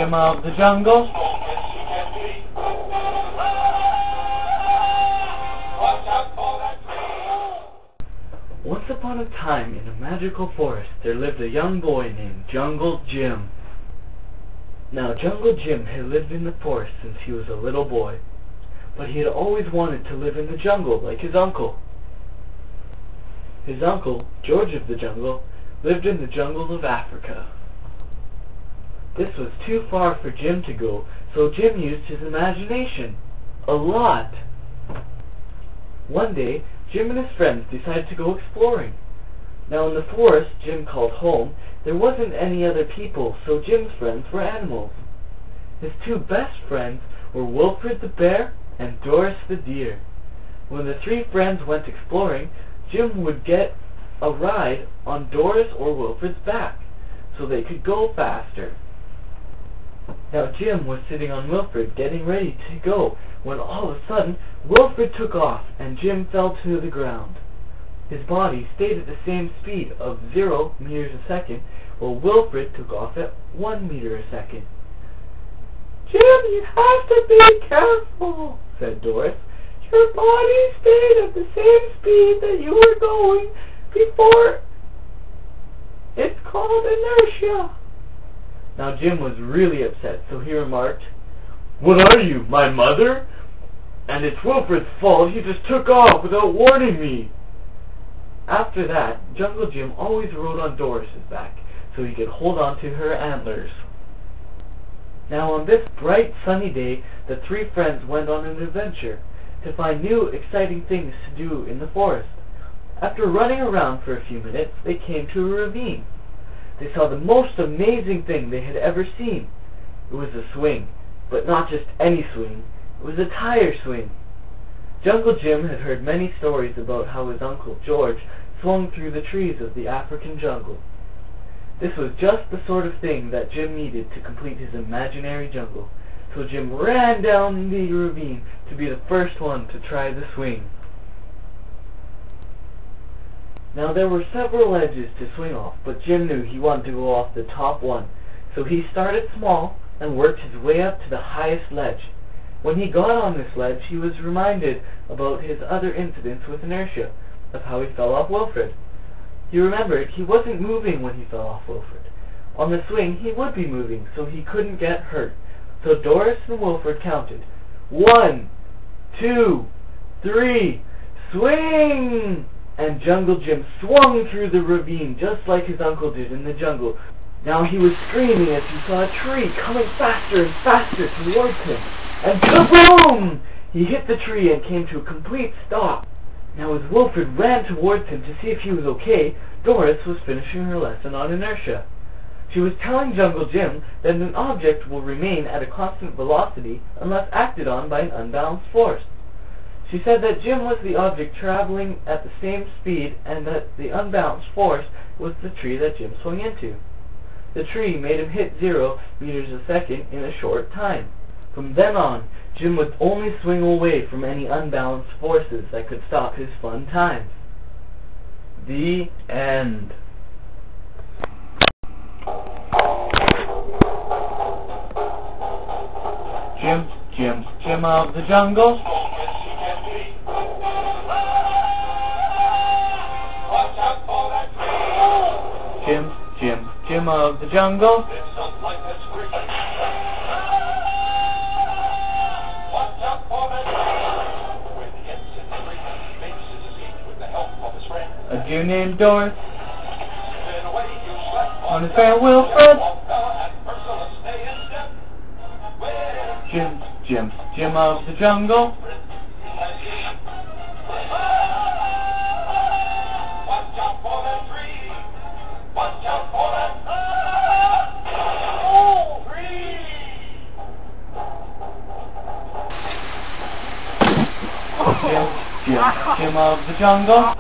Jim of the jungle. Once upon a time, in a magical forest, there lived a young boy named Jungle Jim. Now, Jungle Jim had lived in the forest since he was a little boy, but he had always wanted to live in the jungle like his uncle. His uncle, George of the Jungle, lived in the jungle of Africa. This was too far for Jim to go, so Jim used his imagination a lot. One day, Jim and his friends decided to go exploring. Now in the forest Jim called home, there wasn't any other people, so Jim's friends were animals. His two best friends were Wilfred the bear and Doris the deer. When the three friends went exploring, Jim would get a ride on Doris or Wilfred's back, so they could go faster. Now Jim was sitting on Wilfred, getting ready to go, when all of a sudden, Wilfred took off, and Jim fell to the ground. His body stayed at the same speed of 0 meters a second, while Wilfred took off at 1 meter a second. "Jim, you have to be careful," said Doris. "Your body stayed at the same speed that you were going before. It's called inertia." Now Jim was really upset, so he remarked, "What are you, my mother? And it's Wilfred's fault. He just took off without warning me." After that, Jungle Jim always rode on Doris's back, so he could hold on to her antlers. Now on this bright sunny day, the three friends went on an adventure to find new exciting things to do in the forest. After running around for a few minutes, they came to a ravine. They saw the most amazing thing they had ever seen. It was a swing, but not just any swing. It was a tire swing. Jungle Jim had heard many stories about how his uncle George swung through the trees of the African jungle. This was just the sort of thing that Jim needed to complete his imaginary jungle, so Jim ran down the ravine to be the first one to try the swing. Now there were several ledges to swing off, but Jim knew he wanted to go off the top one, so he started small and worked his way up to the highest ledge. When he got on this ledge, he was reminded about his other incidents with inertia, of how he fell off Wilfred. He remembered he wasn't moving when he fell off Wilfred. On the swing, he would be moving, so he couldn't get hurt. So Doris and Wilfred counted. 1, 2, 3, swing! And Jungle Jim swung through the ravine just like his uncle did in the jungle. Now he was screaming as he saw a tree coming faster and faster towards him. And kaboom! He hit the tree and came to a complete stop. Now as Wilfred ran towards him to see if he was okay, Doris was finishing her lesson on inertia. She was telling Jungle Jim that an object will remain at a constant velocity unless acted on by an unbalanced force. She said that Jim was the object traveling at the same speed and that the unbalanced force was the tree that Jim swung into. The tree made him hit 0 meters a second in a short time. From then on, Jim would only swing away from any unbalanced forces that could stop his fun times. The end. Jim of the jungle. Jim of the jungle. A Jew named Doris on his friend Wilfred. Jim of the jungle. Jim of the jungle.